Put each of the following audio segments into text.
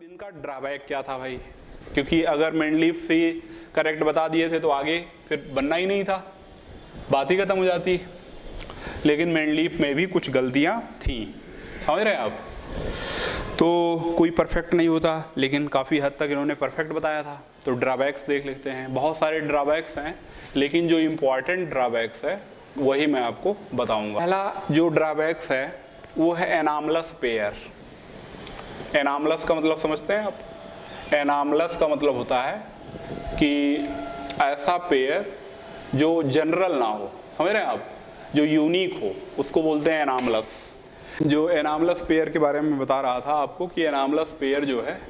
इनका ड्रॉबैक क्या था भाई, क्योंकि अगर मेन लीफ भी करेक्ट बता दिए थे तो आगे फिर बनना ही नहीं था, बात ही खत्म हो जाती। लेकिन मेन लीफ में भी कुछ गलतियां थी, समझ रहे हैं आप। तो कोई परफेक्ट नहीं होता, लेकिन काफ़ी हद तक इन्होंने परफेक्ट बताया था। तो ड्रॉबैक्स देख लेते हैं। बहुत सारे ड्रॉबैक्स हैं, लेकिन जो इम्पॉर्टेंट ड्रॉबैक्स है वही मैं आपको बताऊंगा। पहला जो ड्रॉबैक्स है वो है एनामलस पेयर। एनामलस का मतलब समझते हैं आप? एनामलस का मतलब होता है कि ऐसा पेयर जो जनरल ना हो, समझ रहे हैं आप, जो यूनिक हो, उसको बोलते हैं एनामलस। जो एनामलस पेयर के बारे में बता रहा था आपको कि एनामलस पेयर जो है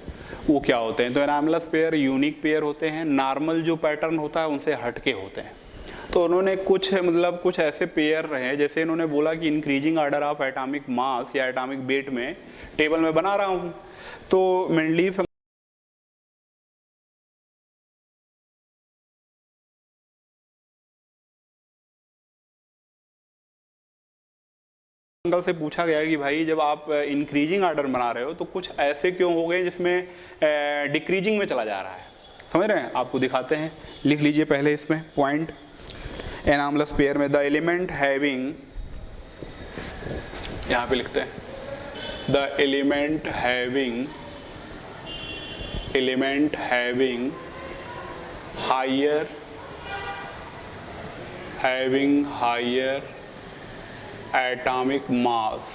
वो क्या होते हैं। तो एनामलस पेयर यूनिक पेयर होते हैं, नॉर्मल जो पैटर्न होता है उनसे हटके होते हैं। तो उन्होंने कुछ ऐसे पेयर रहे, जैसे इन्होंने बोला कि increasing order of atomic mass या एटॉमिक वेट में टेबल में बना रहा हूँ। तो मेंडलीफ अंकल से पूछा गया कि भाई जब आप इंक्रीजिंग ऑर्डर बना रहे हो तो कुछ ऐसे क्यों हो गए जिसमें डिक्रीजिंग में चला जा रहा है, समझ रहे हैं। आपको दिखाते हैं, लिख लीजिए पहले इसमें पॉइंट। एनामलस पेयर में द एलिमेंट हैविंग, यहाँ पे लिखते हैं the element having higher atomic mass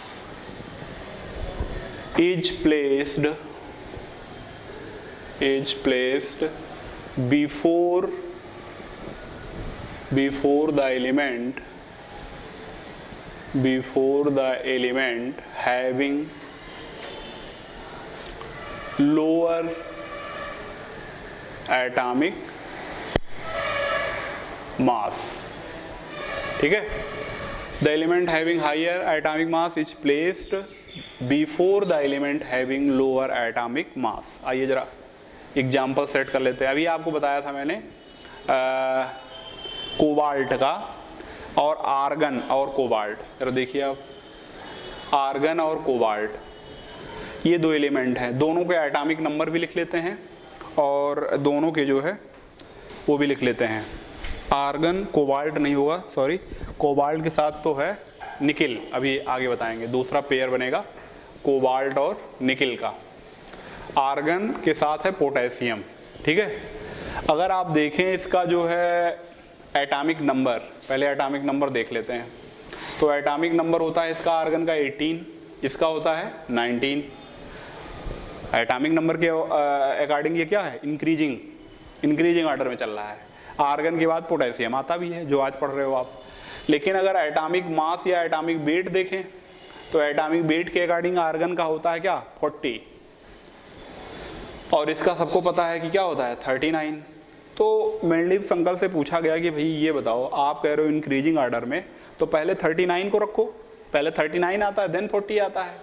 is placed before the element having lower atomic mass। ठीक है, the element having higher atomic mass is placed before the element having lower atomic mass। आइए जरा example set कर लेते हैं। अभी आपको बताया था मैंने कोबाल्ट का और आर्गन और कोबाल्ट। जरा देखिए आप, आर्गन और कोबाल्ट ये दो एलिमेंट हैं, दोनों के एटॉमिक नंबर भी लिख लेते हैं और दोनों के जो है वो भी लिख लेते हैं। आर्गन, कोबाल्ट नहीं होगा, सॉरी, कोबाल्ट के साथ तो है निकिल, अभी आगे बताएंगे। दूसरा पेयर बनेगा कोबाल्ट और निकिल का। आर्गन के साथ है पोटेशियम। ठीक है, अगर आप देखें इसका जो है एटॉमिक नंबर, पहले एटॉमिक नंबर देख लेते हैं। तो एटॉमिक नंबर होता है इसका आर्गन का 18, इसका होता है 19। एटॉमिक नंबर के अकॉर्डिंग ये क्या है, इंक्रीजिंग ऑर्डर में चल रहा है। आर्गन के बाद पोटेशियम आता भी है, जो आज पढ़ रहे हो आप। लेकिन अगर एटॉमिक मास या एटॉमिक वेट देखें तो एटॉमिक वेट के अकॉर्डिंग आर्गन का होता है क्या, 40, और इसका सबको पता है कि क्या होता है, 39। तो मेंडलीफ अंकल से पूछा गया कि भाई ये बताओ, आप कह रहे हो इंक्रीजिंग ऑर्डर में, तो पहले 39 को रखो, पहले 39 आता है देन 40 आता है।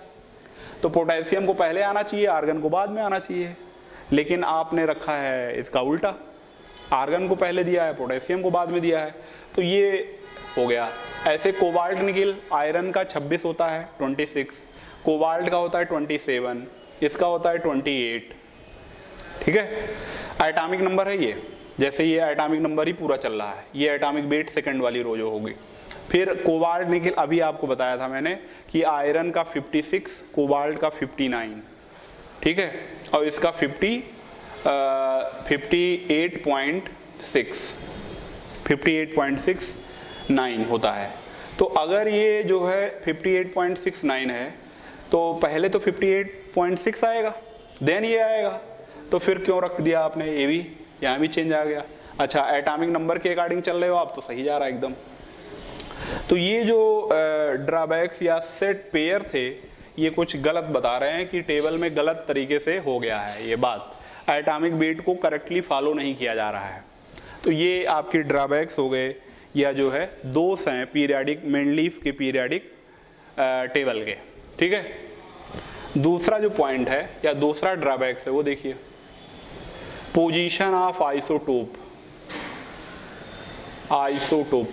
तो पोटेशियम को पहले आना चाहिए, आर्गन को बाद में आना चाहिए, लेकिन आपने रखा है इसका उल्टा, आर्गन को पहले दिया है, पोटेशियम को बाद में दिया है। तो ये हो गया। ऐसे कोबाल्ट निकिल, आयरन का 26 होता है 26, कोबाल्ट का होता है 27, इसका होता है 28। ठीक है, एटॉमिक नंबर है ये। जैसे ये एटॉमिक नंबर ही पूरा चल रहा है, ये एटॉमिक वेट सेकंड वाली रो जो होगी। फिर कोबाल्ट निकिल, अभी आपको बताया था मैंने कि आयरन का 56, कोबाल्ट का 59। ठीक है, और इसका 58.69 होता है। तो अगर ये जो है 58.69 है तो पहले तो 58.6 आएगा देन ये आएगा, तो फिर क्यों रख दिया आपने, ये भी यहाँ भी चेंज आ गया। अच्छा, एटॉमिक नंबर के अकॉर्डिंग चल रहे हो आप तो सही जा रहा है एकदम। तो ये जो ड्रॉबैक्स या सेट पेयर थे ये कुछ गलत बता रहे हैं कि टेबल में गलत तरीके से हो गया है, ये बात एटॉमिक वेट को करेक्टली फॉलो नहीं किया जा रहा है। तो ये आपके ड्रॉबैक्स हो गए, या जो है दोष हैं पीरियाडिक, मेंडलीफ के पीरियाडिक टेबल के। ठीक है, दूसरा जो पॉइंट है या दूसरा ड्रॉबैक्स है वो देखिए, position of isotope,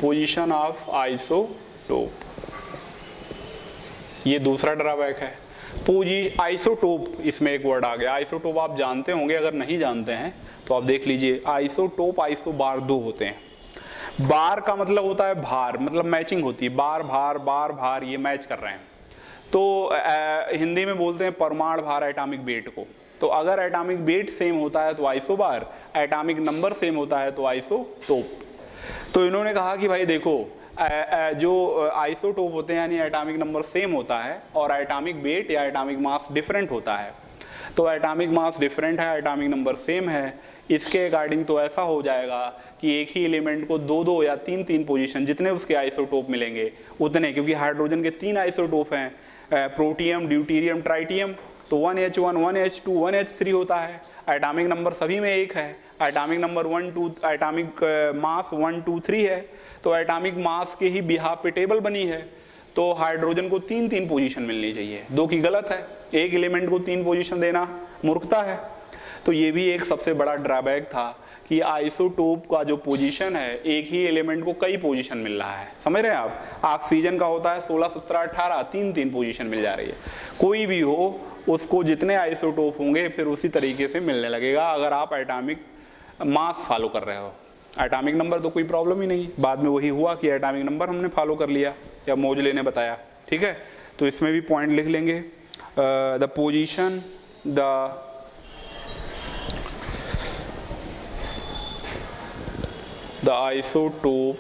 position of isotope, ये दूसरा ड्रॉबैक है। आइसोटोप, इसमें एक वर्ड आ गया आइसोटोप, आप जानते होंगे, अगर नहीं जानते हैं तो आप देख लीजिए। आइसोटोप, आइसोबार दो होते हैं। बार का मतलब होता है भार, मतलब मैचिंग होती है, बार भार बार भार ये मैच कर रहे हैं। तो हिंदी में बोलते हैं परमाणु भार एटॉमिक वेट को। तो अगर एटॉमिक वेट सेम होता है तो आइसोबार, एटॉमिक नंबर सेम होता है तो आइसोटोप। तो इन्होंने कहा कि भाई देखो जो आइसोटोप होते हैं यानी एटॉमिक नंबर सेम होता है और एटॉमिक वेट या एटॉमिक मास डिफरेंट होता है। तो एटॉमिक मास डिफरेंट है, एटॉमिक नंबर सेम है, इसके अकॉर्डिंग तो ऐसा हो जाएगा कि एक ही एलिमेंट को दो दो या तीन तीन पोजीशन, जितने उसके आइसोटोप मिलेंगे उतने, क्योंकि हाइड्रोजन के तीन आइसोटोप हैं, प्रोटियम, ड्यूटीरियम, ट्राइटियम, तो 1H1, 1H2, 1H3 होता है। एटॉमिक नंबर सभी में एक है, एटॉमिक नंबर 1 2, एटॉमिक मास 1 2 3 है। तो एटॉमिक मास के ही बिहाफ पे टेबल बनी है। तो हाइड्रोजन को तीन तीन पोजीशन मिलनी चाहिए, दो की गलत है, एक एलिमेंट को तीन पोजीशन देना मूर्खता है। तो ये भी एक सबसे बड़ा ड्रॉबैक था कि आइसोटोप का जो पोजीशन है, एक ही एलिमेंट को कई पोजीशन मिल रहा है। समझ रहे हैं आप? ऑक्सीजन का होता है 16 17 18, तीन तीन पोजीशन मिल जा रही है। कोई भी हो उसको जितने आइसोटोप होंगे फिर उसी तरीके से मिलने लगेगा, अगर आप एटॉमिक मास फॉलो कर रहे हो। एटॉमिक नंबर तो कोई प्रॉब्लम ही नहीं, बाद में वही हुआ कि एटॉमिक नंबर हमने फॉलो कर लिया या मोजले ने बताया। ठीक है, तो इसमें भी पॉइंट लिख लेंगे। The position, the isotope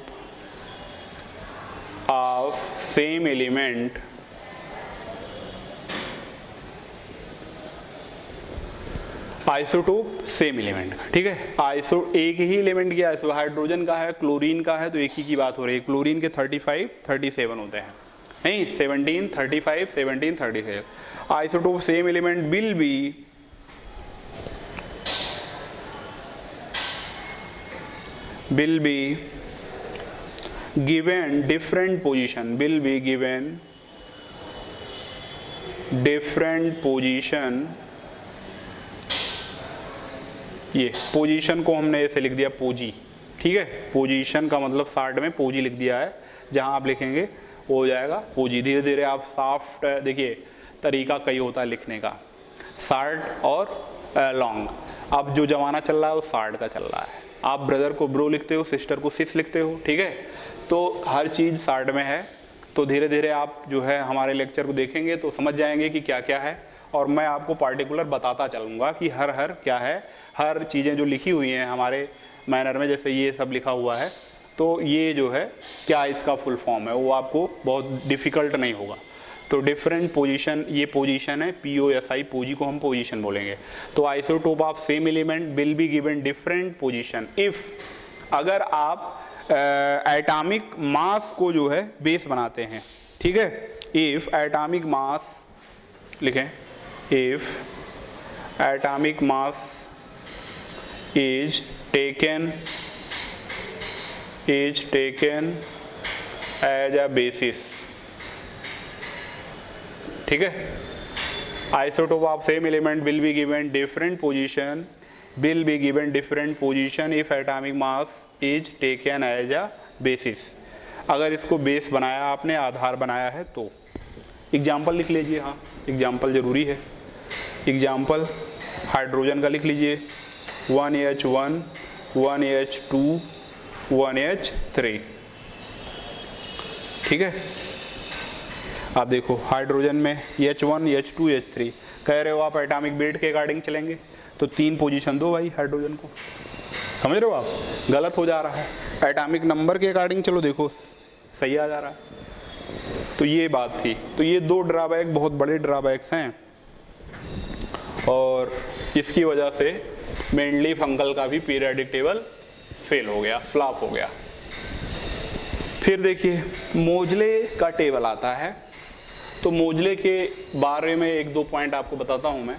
of same element isotope same element का। ठीक है, एक ही एलिमेंट की आइसो, हाइड्रोजन का है, क्लोरीन का है, तो एक ही की बात हो रही है। क्लोरीन के 35 37 होते हैं, नहीं 17 35 17 37। Isotope same element will be given different position, will be given different position। ये पोजीशन को हमने ऐसे लिख दिया पोजी। ठीक है, पोजीशन का मतलब शार्ट में पोजी लिख दिया है, जहां आप लिखेंगे वो हो जाएगा पोजी। धीरे धीरे आप सॉफ्ट, देखिए तरीका कई होता है लिखने का, शार्ट और लॉन्ग। अब जो जमाना चल रहा है वो शार्ट का चल रहा है। आप ब्रदर को ब्रो लिखते हो, सिस्टर को सिस लिखते हो। ठीक है, तो हर चीज़ शार्ट में है। तो धीरे धीरे आप जो है हमारे लेक्चर को देखेंगे तो समझ जाएंगे कि क्या क्या है, और मैं आपको पार्टिकुलर बताता चलूँगा कि हर क्या है। हर चीज़ें जो लिखी हुई हैं हमारे मैनर में, जैसे ये सब लिखा हुआ है, तो ये जो है क्या इसका फुल फॉर्म है, वो आपको बहुत डिफ़िकल्ट नहीं होगा। तो डिफरेंट पोजीशन, ये पोजीशन है, POSI, पोजी को हम पोजीशन बोलेंगे। तो isotope of same element will be given different position if, अगर आप एटॉमिक मास को जो है बेस बनाते हैं। ठीक है, इफ एटॉमिक मास लिखें, if atomic mass is taken as a basis. ठीक है, isotope of same element will be given different position if atomic mass is taken as a basis. अगर इसको बेस बनाया आपने, आधार बनाया है तो। एग्जाम्पल लिख लीजिए, हाँ एग्जाम्पल जरूरी है। एग्जाम्पल हाइड्रोजन का लिख लीजिए, 1H1 1H2 1H3। ठीक है, आप देखो हाइड्रोजन में H1 H2 H3 कह रहे हो आप, एटॉमिक वेट के अकॉर्डिंग चलेंगे तो तीन पोजीशन दो भाई हाइड्रोजन को। समझ रहे हो आप? गलत हो जा रहा है, एटॉमिक नंबर के अकॉर्डिंग चलो, देखो सही आ जा रहा है। तो ये बात थी। तो ये दो ड्रॉबैक, बहुत बड़े ड्रॉबैक्स हैं, और इसकी वजह से मेंडलीफ अंकल का भी पीरियोडिक टेबल फेल हो गया, फ्लॉप हो गया। फिर देखिए मोजले का टेबल आता है। तो मोजले के बारे में एक दो पॉइंट आपको बताता हूं मैं।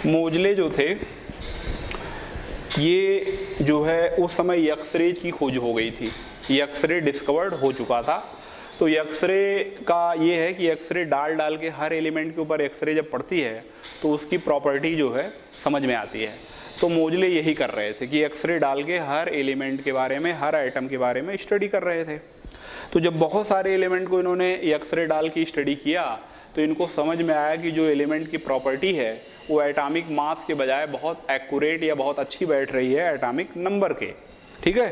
मोजले जो थे, ये जो है उस समय एक्सरे की खोज हो गई थी, एक्सरे डिस्कवर्ड हो चुका था। तो एक्सरे का ये है कि एक्सरे डाल के हर एलिमेंट के ऊपर एक्सरे जब पड़ती है तो उसकी प्रॉपर्टी जो है समझ में आती है। तो मोजले यही कर रहे थे कि एक्सरे डाल के हर एलिमेंट के बारे में, हर आइटम के बारे में स्टडी कर रहे थे। तो जब बहुत सारे एलिमेंट को इन्होंने एक्सरे डाल के स्टडी किया तो इनको समझ में आया कि जो एलिमेंट की प्रॉपर्टी है वो एटॉमिक मास के बजाय बहुत एक्यूरेट या बहुत अच्छी बैठ रही है एटॉमिक नंबर के। ठीक है,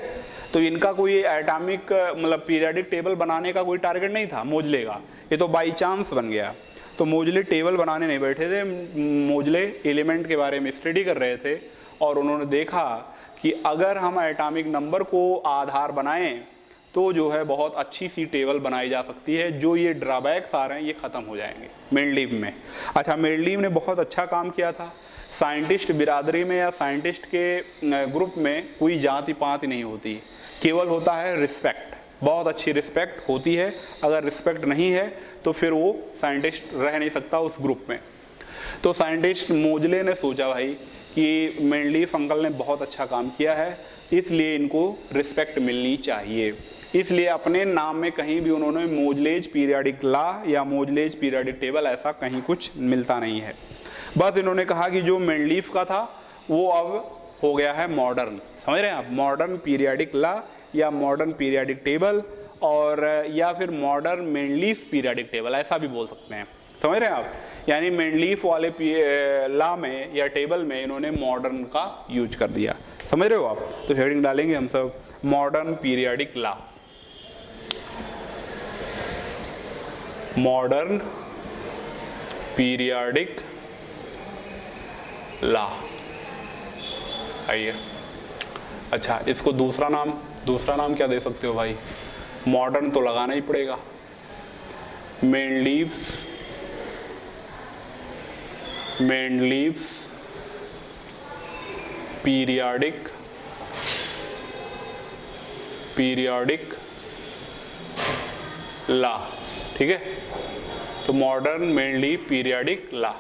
तो इनका कोई एटॉमिक मतलब पीरियोडिक टेबल बनाने का कोई टारगेट नहीं था मोजले का, ये तो बाई चांस बन गया। तो मोजले टेबल बनाने नहीं बैठे थे, मोजले एलिमेंट के बारे में स्टडी कर रहे थे और उन्होंने देखा कि अगर हम एटॉमिक नंबर को आधार बनाएं तो जो है बहुत अच्छी सी टेबल बनाई जा सकती है, जो ये ड्रॉबैक्स आ रहे हैं ये ख़त्म हो जाएंगे मेंडलीव में। अच्छा, मेंडलीव ने बहुत अच्छा काम किया था। साइंटिस्ट बिरादरी में या साइंटिस्ट के ग्रुप में कोई जाति पाति नहीं होती, केवल होता है रिस्पेक्ट। बहुत अच्छी रिस्पेक्ट होती है, अगर रिस्पेक्ट नहीं है तो फिर वो साइंटिस्ट रह नहीं सकता उस ग्रुप में। तो साइंटिस्ट मोजले ने सोचा भाई कि मेंडलीव अंकल ने बहुत अच्छा काम किया है, इसलिए इनको रिस्पेक्ट मिलनी चाहिए। इसलिए अपने नाम में कहीं भी उन्होंने मोजलेज पीरियोडिक लॉ या मोजलेज पीरियोडिक टेबल ऐसा कहीं कुछ मिलता नहीं है। बस इन्होंने कहा कि जो मेंडलीव का था वो अब हो गया है मॉडर्न, समझ रहे हैं आप, मॉडर्न पीरियोडिक लॉ या मॉडर्न पीरियोडिक टेबल, और या फिर मॉडर्न मेंडलीव पीरियोडिक टेबल ऐसा भी बोल सकते हैं, समझ रहे हैं आप। यानी मेंडलीव वाले लॉ में या टेबल में इन्होंने मॉडर्न का यूज कर दिया, समझ रहे हो आप। तो हेडिंग डालेंगे हम सब modern periodic law, modern periodic law. आइए, अच्छा इसको दूसरा नाम क्या दे सकते हो भाई, मॉडर्न तो लगाना ही पड़ेगा, मेंडलीव्स पीरियोडिक लॉ। ठीक है, तो मॉडर्न मेंडलीव पीरियोडिक लॉ,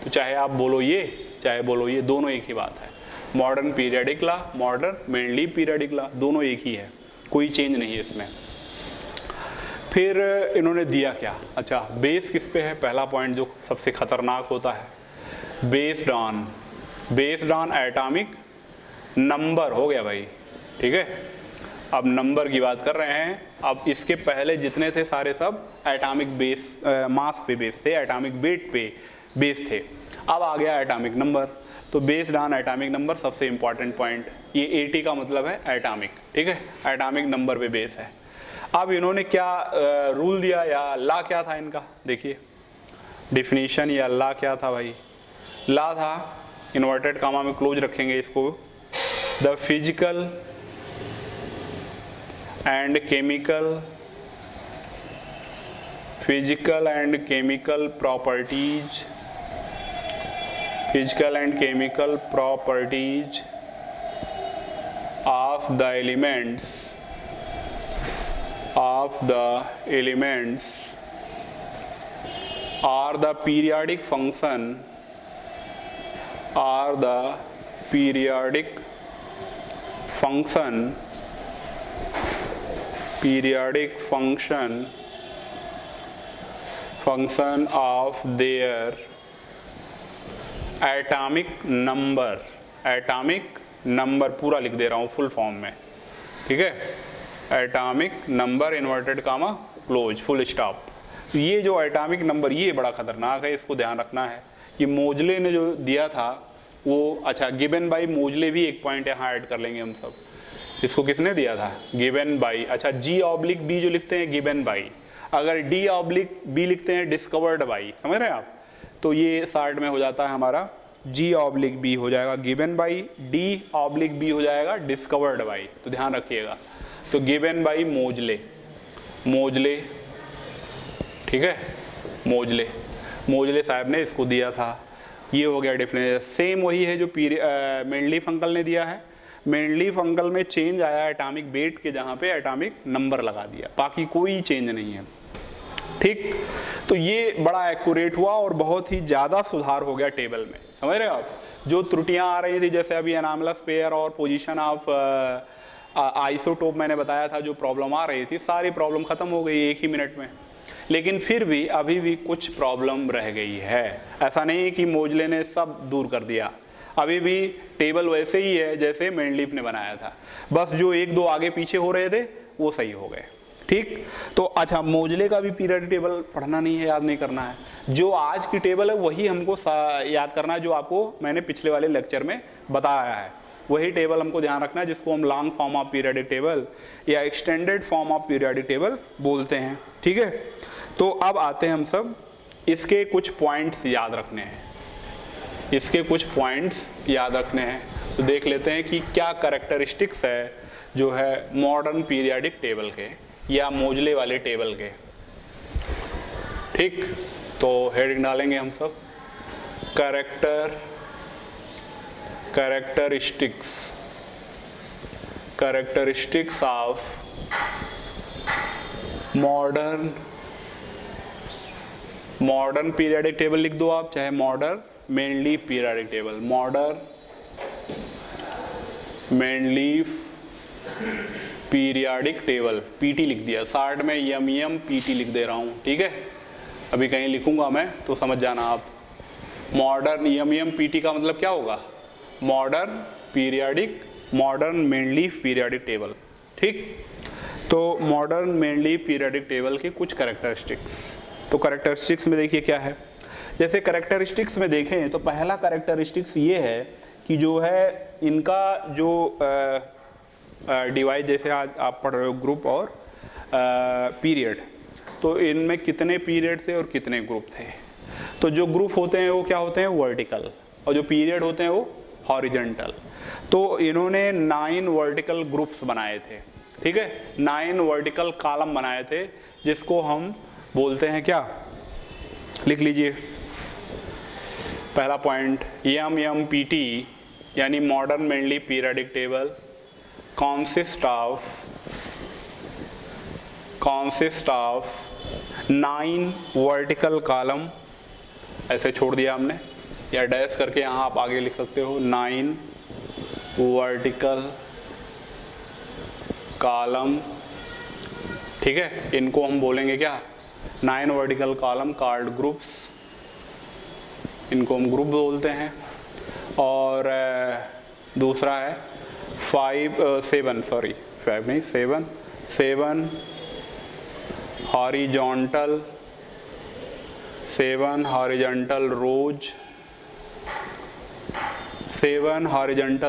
तो चाहे आप बोलो ये चाहे बोलो ये, दोनों एक ही बात है। Modern periodic law, modern Mendeleev periodic law, दोनों एक ही है, कोई चेंज नहीं है इसमें। फिर इन्होंने दिया क्या, अच्छा बेस किस पे है, पहला पॉइंट जो सबसे खतरनाक होता है, बेस्ड ऑन एटॉमिक नंबर हो गया भाई। ठीक है, अब नंबर की बात कर रहे हैं। अब इसके पहले जितने थे सारे सब एटॉमिक बेस मास पे बेस थे, एटॉमिक वेट पे बेस थे। अब आ गया एटॉमिक नंबर, तो बेस्ड ऑन एटॉमिक नंबर सबसे इंपॉर्टेंट पॉइंट, ये 80 का मतलब है एटॉमिक। ठीक है, एटॉमिक नंबर पे बेस है। अब इन्होंने क्या रूल दिया या लॉ क्या था इनका, देखिए डिफिनीशन या लॉ क्या था भाई। लॉ था, इन्वर्टेड कामा में क्लोज रखेंगे इसको, the physical and chemical properties of the elements are the periodic function of their atomic number पूरा लिख दे रहा हूँ फुल फॉर्म में। ठीक है, atomic number inverted comma close full stop. ये जो एटॉमिक नंबर ये बड़ा खतरनाक है, इसको ध्यान रखना है कि मोजले ने जो दिया था वो, अच्छा गिवन बाई मोजले भी एक पॉइंट यहाँ ऐड कर लेंगे हम सब। इसको किसने दिया था, गिवन बाई, अच्छा G/B जो लिखते हैं गिवन बाई, अगर D/B लिखते हैं डिस्कवर्ड बाई, समझ रहे हैं आप। तो ये शार्ट में हो जाता है हमारा G/B हो जाएगा गिवन बाई, D/B हो जाएगा डिस्कवर्ड बाई, तो ध्यान रखिएगा। तो गिवन बाई मोजले, ठीक है, मोजले साहब ने इसको दिया था, ये हो गया डिफरेंस। सेम वही है जो मेंडलीव अंकल ने दिया है। मेंडलीव अंकल में चेंज आया एटॉमिक वेट के जहाँ पे एटॉमिक नंबर लगा दिया, बाकी कोई चेंज नहीं है। ठीक, तो ये बड़ा एक्यूरेट हुआ और बहुत ही ज़्यादा सुधार हो गया टेबल में, समझ रहे हो आप। जो त्रुटियां आ रही थी जैसे अभी एनामलस पेयर और पोजीशन ऑफ आइसोटोप मैंने बताया था, जो प्रॉब्लम आ रही थी सारी प्रॉब्लम खत्म हो गई एक ही मिनट में। लेकिन फिर भी अभी भी कुछ प्रॉब्लम रह गई है, ऐसा नहीं कि मोजले ने सब दूर कर दिया, अभी भी टेबल वैसे ही है जैसे मेंडलीव ने बनाया था, बस जो एक दो आगे पीछे हो रहे थे वो सही हो गए। ठीक। तो अच्छा, मोजले का भी पीरियडिक टेबल पढ़ना नहीं है, याद नहीं करना है। जो आज की टेबल है वही हमको याद करना है, जो आपको मैंने पिछले वाले लेक्चर में बताया है, वही टेबल हमको ध्यान रखना है, जिसको हम long form of periodic table या extended form of periodic table बोलते हैं। ठीक है, तो अब आते हैं हम सब, इसके कुछ पॉइंट्स याद रखने हैं, इसके कुछ पॉइंट्स याद रखने हैं। तो देख लेते हैं कि क्या कैरेक्टरिस्टिक्स है जो है मॉडर्न पीरियडिक टेबल के या मोजले वाले टेबल के। ठीक, तो हेडिंग डालेंगे हम सब, characteristics of modern periodic table लिख दो आप, चाहे modern mainly periodic table, modern mainly periodic table, PT लिख दिया, शॉर्ट में एम पीटी लिख दे रहा हूं। ठीक है, अभी कहीं लिखूंगा मैं तो समझ जाना आप। मॉडर्न एम पीटी का मतलब क्या होगा, मॉडर्न मेनली पीरियडिक टेबल। ठीक, तो मॉडर्न मेनली पीरियडिक टेबल के कुछ कैरेक्टरिस्टिक्स, तो कैरेक्टरिस्टिक्स में देखिए क्या है। जैसे कैरेक्टरिस्टिक्स में देखें तो पहला कैरेक्टरिस्टिक्स ये है कि जो है इनका जो डिवाइड, जैसे आज आप पढ़ रहे हो ग्रुप और पीरियड, तो इनमें कितने पीरियड थे और कितने ग्रुप थे। तो जो ग्रुप होते हैं वो क्या होते हैं, वर्टिकल, और जो पीरियड होते हैं वो हॉरिजॉन्टल। तो इन्होंने 9 वर्टिकल ग्रुप्स बनाए थे। ठीक है, 9 वर्टिकल कॉलम बनाए थे, जिसको हम बोलते हैं क्या, लिख लीजिए पहला पॉइंट, MMPT यानी modern mainly periodic table consist of 9 vertical column, ऐसे छोड़ दिया हमने, या डैश करके यहाँ आप आगे लिख सकते हो, 9 वर्टिकल कॉलम। ठीक है, इनको हम बोलेंगे क्या, 9 वर्टिकल कॉलम कॉल्ड ग्रुप्स, इनको हम ग्रुप बोलते हैं। और दूसरा है 7 हॉरिजॉन्टल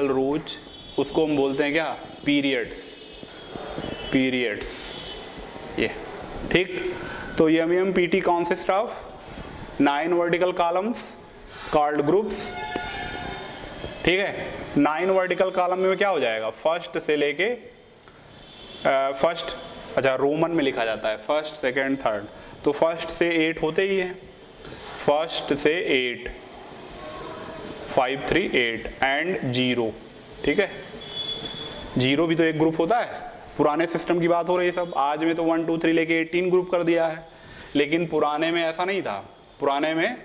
रोज, उसको हम बोलते हैं क्या, पीरियड्स ये। ठीक, तो MMPT consist of 9 vertical columns called groups. ठीक है, 9 वर्टिकल कॉलम में क्या हो जाएगा, फर्स्ट से लेके रोमन में लिखा जाता है, फर्स्ट सेकंड थर्ड, तो फर्स्ट से 8 होते ही हैं, फर्स्ट से 8, 5 3 8 एंड 0। ठीक है, 0 भी तो एक ग्रुप होता है। पुराने सिस्टम की बात हो रही है सब, आज में तो 1 2 3 लेके 18 ग्रुप कर दिया है, लेकिन पुराने में ऐसा नहीं था। पुराने में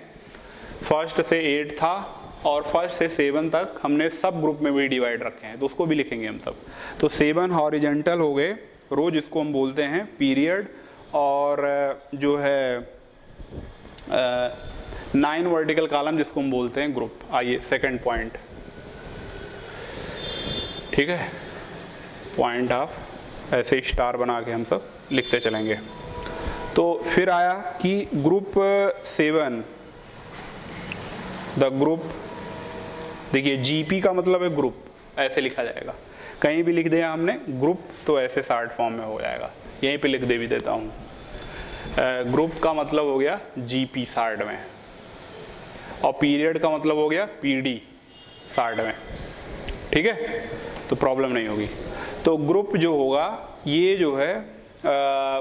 फर्स्ट से 8 था और फर्स्ट से 7 तक हमने सब ग्रुप में भी डिवाइड रखे हैं, तो उसको भी लिखेंगे हम सब। तो 7 हॉरिजॉन्टल हो गए रोज, इसको हम बोलते हैं पीरियड, और जो है 9 वर्टिकल कॉलम जिसको हम बोलते हैं ग्रुप। आइए सेकंड पॉइंट। ठीक है, पॉइंट ऑफ, ऐसे स्टार बना के हम सब लिखते चलेंगे। तो फिर आया कि ग्रुप 7, द ग्रुप, देखिए GP का मतलब है ग्रुप, ऐसे लिखा जाएगा, कहीं भी लिख दिया हमने ग्रुप तो ऐसे शॉर्ट फॉर्म में हो जाएगा, यहीं पे लिख दे भी देता हूँ। ग्रुप का मतलब हो गया GP शॉर्ट में, और पीरियड का मतलब हो गया PD शॉर्ट में। ठीक है, तो प्रॉब्लम नहीं होगी। तो ग्रुप जो होगा ये जो है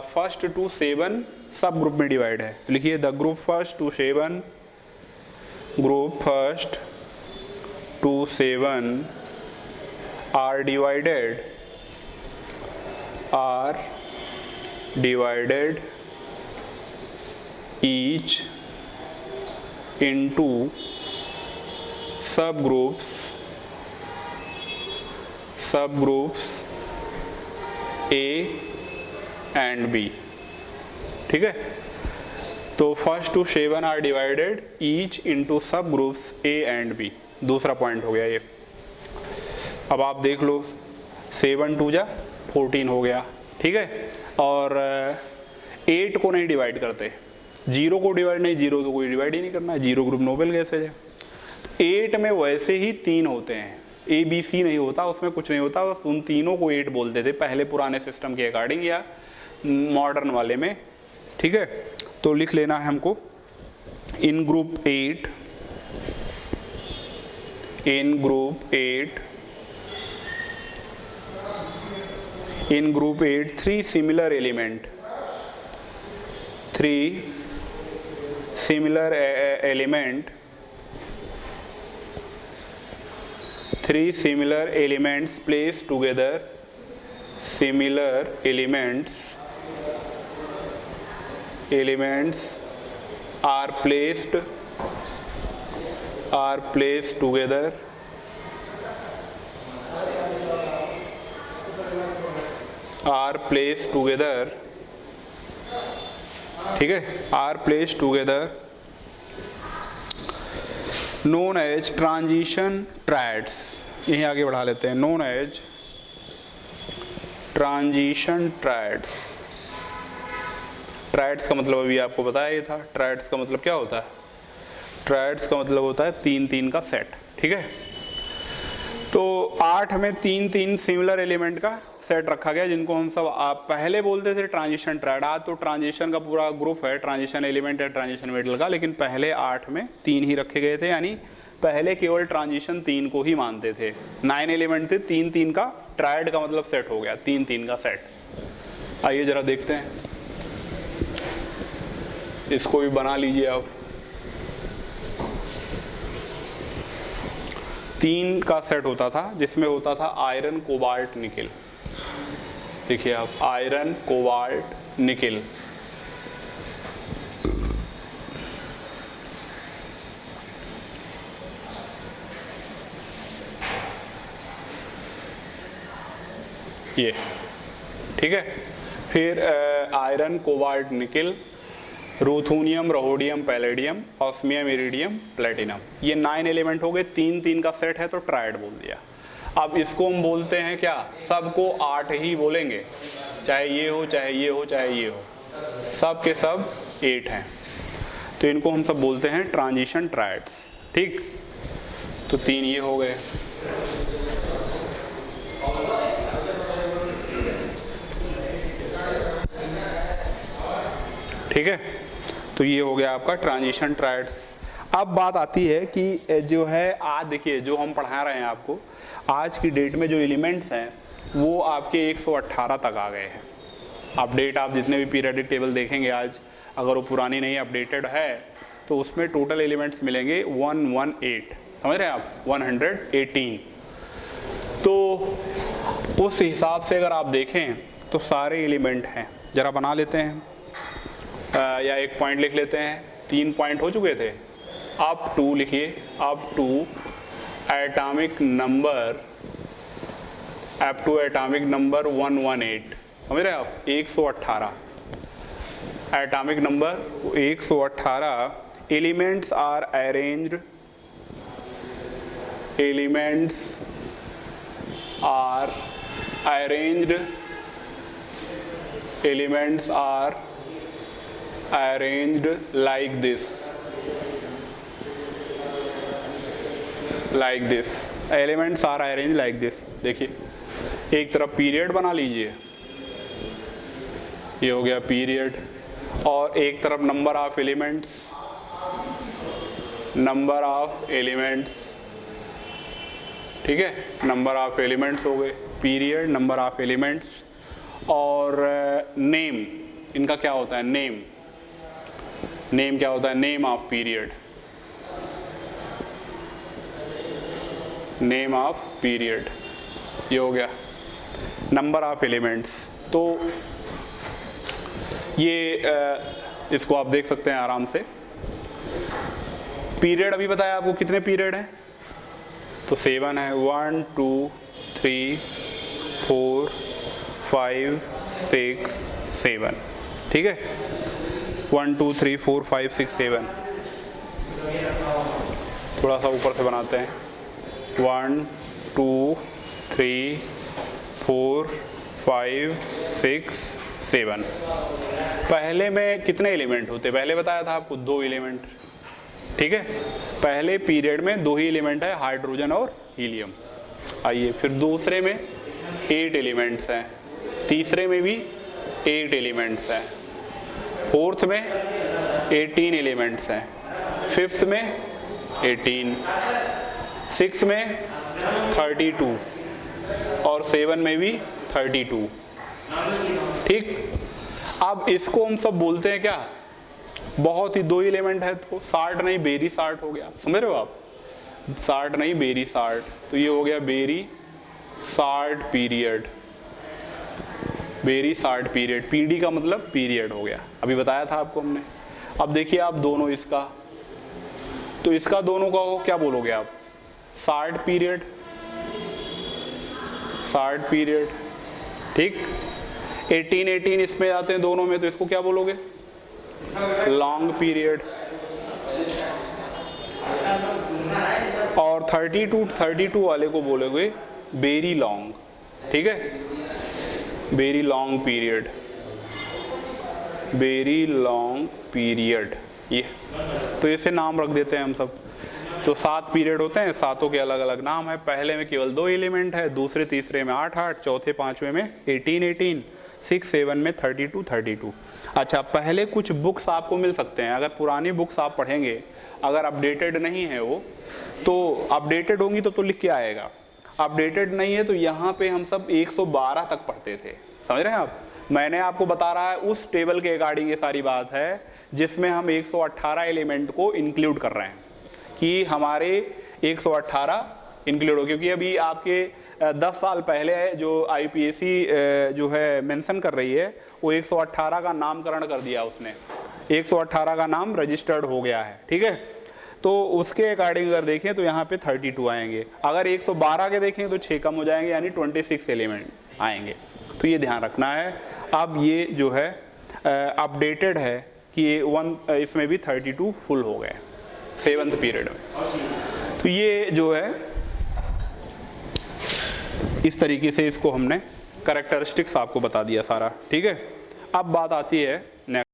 फर्स्ट टू 7 सब ग्रुप में डिवाइड है। तो लिखिए the group first to 7, group first to 7 are divided each into subgroups A and B। ठीक है, तो first to 7 are divided each into sub groups A and B। दूसरा पॉइंट हो गया ये। अब आप देख लो 7 2 जा 14 हो गया, ठीक है। और 8 को नहीं डिवाइड करते, 0 को डिवाइड नहीं, 0 को कोई डिवाइड ही नहीं करना है, 0 ग्रुप नोबेल गैसेज है। 8 में वैसे ही 3 होते हैं, ABC नहीं होता, उसमें कुछ नहीं होता, बस उन तीनों को 8 बोलते थे पहले पुराने सिस्टम के अकॉर्डिंग या मॉडर्न वाले में, ठीक है। तो लिख लेना है हमको in group 8, in group 8 3 similar element, 3 similar element, 3 similar elements placed together, similar elements are placed together, ठीक है, are placed together known as transition triads। यहीं आगे बढ़ा लेते हैं, known as transition triads। Triads का मतलब अभी आपको बताया ही था, ट्रायड्स का मतलब क्या होता है, ट्रायड्स का मतलब होता है 3-3 का सेट, ठीक है। तो 8 में 3-3 सिमिलर एलिमेंट का सेट रखा गया, जिनको हम सब आप पहले बोलते थे ट्रांजिशन ट्रायड। आज तो ट्रांजिशन का पूरा ग्रुप है, ट्रांजिशन एलिमेंट है, ट्रांजिशन मेटल का, लेकिन पहले 8 में 3 ही रखे गए थे, यानी पहले केवल ट्रांजिशन 3 को ही मानते थे। 9 एलिमेंट थे, 3-3 का ट्रायड का मतलब सेट हो गया, 3-3 का सेट। आइए जरा देखते हैं, इसको भी बना लीजिए आप। 3 का सेट होता था, जिसमें होता था आयरन, कोबाल्ट, निकेल। देखिए आप, आयरन, कोबाल्ट, निकेल। ये ठीक है। फिर iron, cobalt, nickel, ruthenium, rhodium, palladium, osmium, iridium, platinum, ये 9 एलिमेंट हो गए। 3-3 का सेट है तो ट्रायड बोल दिया। अब इसको हम बोलते हैं क्या, सबको 8 ही बोलेंगे, चाहे ये हो, चाहे ये हो, चाहे ये हो, सब के सब 8 हैं, तो इनको हम सब बोलते हैं ट्रांजिशन ट्रायड्स, ठीक। तो 3 ये हो गए। ठीक है, तो ये हो गया आपका ट्रांजिशन ट्रायड्स। अब बात आती है कि जो है आज देखिए, जो हम पढ़ा रहे हैं आपको, आज की डेट में जो एलिमेंट्स हैं वो आपके 118 तक आ गए हैं। अपडेट आप जितने भी पीरियडिक टेबल देखेंगे आज, अगर वो पुरानी नहीं अपडेटेड है, तो उसमें टोटल एलिमेंट्स मिलेंगे 118, समझ रहे हैं आप, 118। तो उस हिसाब से अगर आप देखें तो सारे एलिमेंट हैं। जरा बना लेते हैं, या एक पॉइंट लिख लेते हैं। 3 पॉइंट हो चुके थे, अप टू लिखिए, up to atomic number, up to atomic number 118, समझ रहे हैं आप, 118 atomic number 118 elements are arranged, elements are arranged, elements are arranged like this, like this, elements are arranged like this। देखिए एक तरफ पीरियड बना लीजिए, ये हो गया पीरियड, और एक तरफ number of elements, number of elements, ठीक है, नंबर ऑफ एलिमेंट्स हो गए, पीरियड, नंबर ऑफ एलिमेंट्स, और नेम इनका क्या होता है, नेम, नेम क्या होता है, name of period, name of period, ये हो गया नंबर ऑफ एलिमेंट्स। तो ये इसको आप देख सकते हैं आराम से। पीरियड अभी बताया आपको कितने पीरियड हैं, तो 7 है, 1 2 3 4 5 6 7, ठीक है, 1 2 3 4 5 6 7। थोड़ा सा ऊपर से बनाते हैं, 1 2 3 4 5 6 7। पहले में कितने एलिमेंट होते, पहले बताया था आपको 2 एलिमेंट, ठीक है। पहले पीरियड में 2 ही एलिमेंट है, हाइड्रोजन और हीलियम। आइए फिर दूसरे में 8 एलिमेंट्स हैं, तीसरे में भी 8 एलिमेंट्स हैं, फोर्थ में 18 एलिमेंट्स हैं, फिफ्थ में 18, सिक्स में 32 और 7 में भी 32, ठीक। अब इसको हम सब बोलते हैं क्या, बहुत ही 2 एलिमेंट है तो सार्ट नहीं बेरी सार्ट हो गया, समझ रहे हो आप, सार्ट नहीं बेरी सार्ट, तो ये हो गया very short period, very short period, PD का मतलब पीरियड हो गया, अभी बताया था आपको हमने। अब देखिए आप दोनों इसका, तो इसका दोनों का हो क्या बोलोगे आप, सार्ट पीरियड, सार्ट पीरियड, ठीक। 18 इसमें आते हैं दोनों में, तो इसको क्या बोलोगे, लॉन्ग पीरियड। और 32 वाले को बोलोगे वेरी लॉन्ग, ठीक है, very long period, very long period, ये तो इसे नाम रख देते हैं हम सब। तो 7 पीरियड होते हैं, 7 के अलग अलग नाम है। पहले में केवल 2 एलिमेंट है, दूसरे तीसरे में 8, चौथे पांचवे में 18, 6 7 में 32। अच्छा, पहले कुछ बुक्स आपको मिल सकते हैं, अगर पुरानी बुक्स आप पढ़ेंगे, अगर अपडेटेड नहीं है वो, तो अपडेटेड होंगी तो लिख के आएगा, अपडेटेड नहीं है तो यहाँ पे हम सब 112 तक पढ़ते थे, समझ रहे हैं आप। मैंने आपको बता रहा है उस टेबल के अकॉर्डिंग ये सारी बात है जिसमें हम 118 एलिमेंट को इंक्लूड कर रहे हैं, कि हमारे 118 इंक्लूड हो, क्योंकि अभी आपके 10 साल पहले जो IPAC जो है मेंशन कर रही है, वो 118 का नामकरण कर दिया उसने, 118 का नाम रजिस्टर्ड हो गया है, ठीक है। तो उसके अकॉर्डिंग अगर देखें तो यहाँ पे 32 आएंगे, अगर 112 के देखें तो 6 कम हो जाएंगे, यानी 26 एलिमेंट आएंगे, तो ये ध्यान रखना है। अब ये जो है अपडेटेड है कि इसमें भी 32 फुल हो गए 7th पीरियड में। तो ये जो है इस तरीके से इसको हमने कैरेक्टरिस्टिक्स आपको बता दिया सारा, ठीक है। अब बात आती है नेक्स्ट।